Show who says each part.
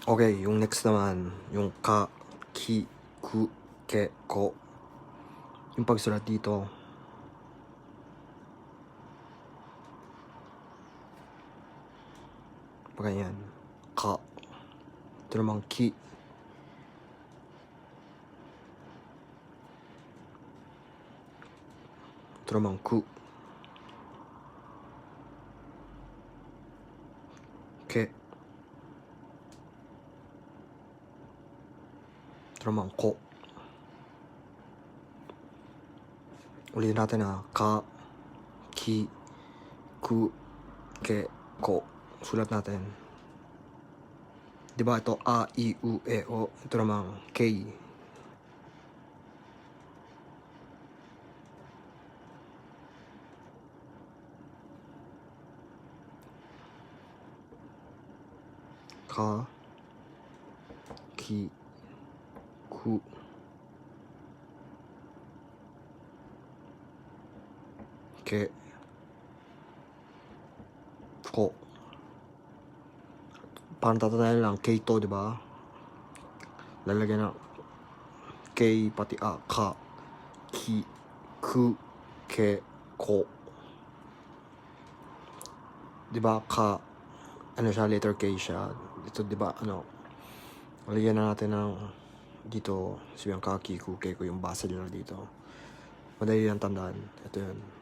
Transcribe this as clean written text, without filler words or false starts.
Speaker 1: Okay, yung next naman, yung ka, ki, ku, ke, ko. Yung pagsulat dito, ganyan. Ka. Ito naman ki. Ito naman ku. Ke. Ito naman ko. Ulitin natin na ka, ki, ku, ke, ko. Sulat natin. Diba ito a, i, u, e, o. Ito naman k. Ka, ki, ku, ke, ko. Parang tatanayan lang, k to, diba? Lalagyan na k, pati a, ka, ki, ku, ke, ko. Diba, ka, ano siya, letter K siya. Ito, diba, lalagyan na natin ng dito, sabihan ka, ki, ku, ke, ko, yung basa nila dito. Madali lang tandaan. Ito yun.